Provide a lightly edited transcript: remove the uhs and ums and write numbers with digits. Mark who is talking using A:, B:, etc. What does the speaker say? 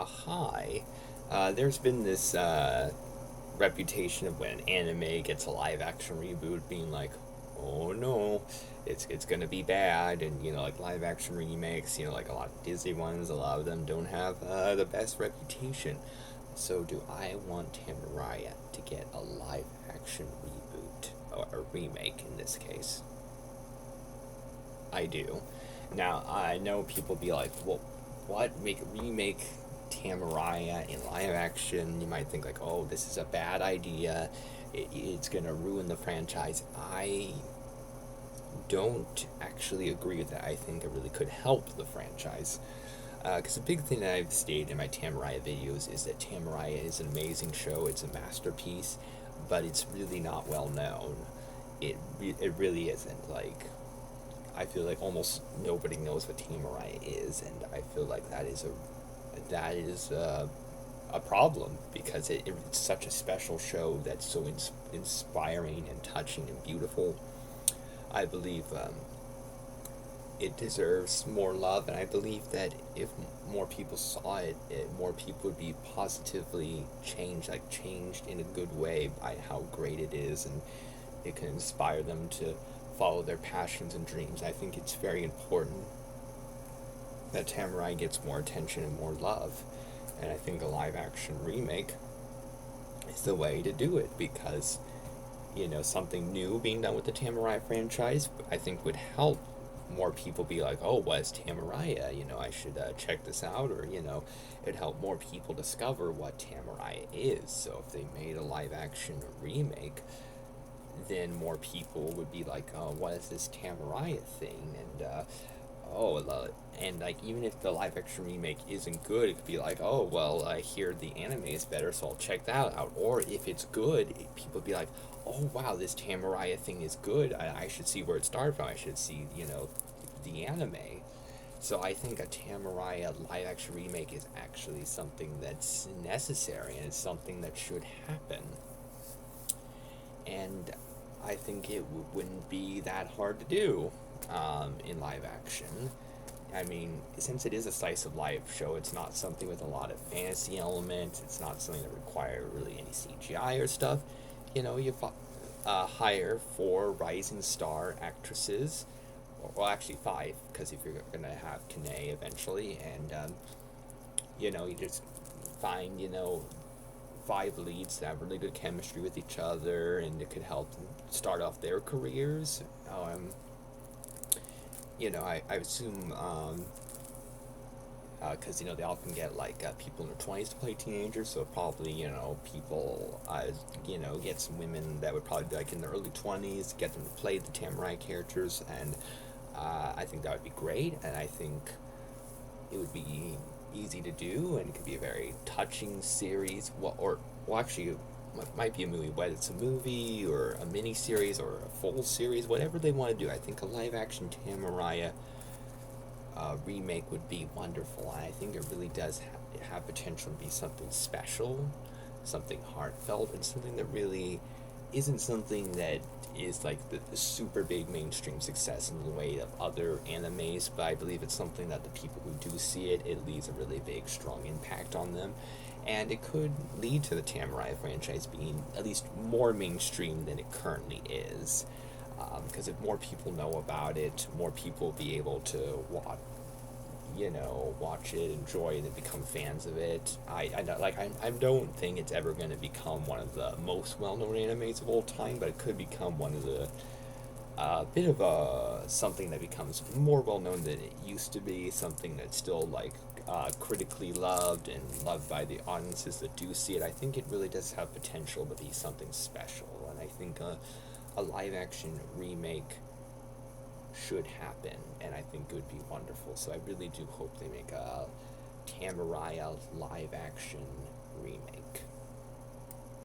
A: high. There's been this reputation of when anime gets a live action reboot being like, oh no, it's gonna be bad, and like live action remakes, like a lot of Disney ones, a lot of them don't have the best reputation. So do I want Tamaraya to get a live action reboot or a remake in this case? I do. Now I know people be like, well, what make remake Tamaraya in live action? You might think like, oh, this is a bad idea. It's gonna ruin the franchise. I don't actually agree with that. I think it really could help the franchise. Because a big thing that I've stated in my Tamaraya videos is that Tamaraya is an amazing show. It's a masterpiece, but it's really not well known. It really isn't. Like, I feel like almost nobody knows what Tamaraya is, and I feel like that is a problem because it's such a special show that's so inspiring and touching and beautiful. I believe it deserves more love, and I believe that if more people saw it, more people would be positively changed, like changed in a good way by how great it is, and it can inspire them to follow their passions and dreams. I think it's very important that Tamarai gets more attention and more love, and I think a live action remake is the way to do it because something new being done with the Tamaraya franchise, I think would help more people be like, oh, what's Tamaraya? I should check this out, or it'd help more people discover what Tamaraya is. So if they made a live action remake, then more people would be like, oh, what is this Tamaraya thing? And and like even if the live action remake isn't good, it could be like, oh well, I hear the anime is better, so I'll check that out. Or if it's good, people be like, oh wow, this Tamaraya thing is good. I should see where it started from. I should see the anime. So I think a Tamaraya live action remake is actually something that's necessary and it's something that should happen. And I think it wouldn't be that hard to do in live action. I mean, since it is a slice of life show, it's not something with a lot of fantasy elements. It's not something that requires really any CGI or stuff. You hire 4 rising star actresses, well, actually 5, because if you're gonna have Kane eventually, and you just find 5 leads that have really good chemistry with each other, and it could help them start off their careers. I assume because they often get like people in their 20s to play teenagers, so probably people get some women that would probably be like in their early 20s, get them to play the Tamarai characters, and I think that would be great, and I think it would be easy to do, and it could be a very touching series. Actually, it might be a movie, whether it's a movie or a mini series or a full series, whatever they want to do. I think a live action Tamaraya remake would be wonderful, and I think it really does have potential to be something special, something heartfelt, and something that really isn't something that is like the super big mainstream success in the way of other animes, but I believe it's something that the people who do see it leaves a really big, strong impact on them. And it could lead to the Tamaraya franchise being at least more mainstream than it currently is. Because if more people know about it, more people will be able to watch it, enjoy it, and become fans of it. I don't think it's ever going to become one of the most well-known animes of all time, but it could become one of the bit of something that becomes more well-known than it used to be. Something that's still like critically loved and loved by the audiences that do see it. I think it really does have potential to be something special, and I think a live-action remake should happen, and I think it would be wonderful. So I really do hope they make a Tamaraya live action remake.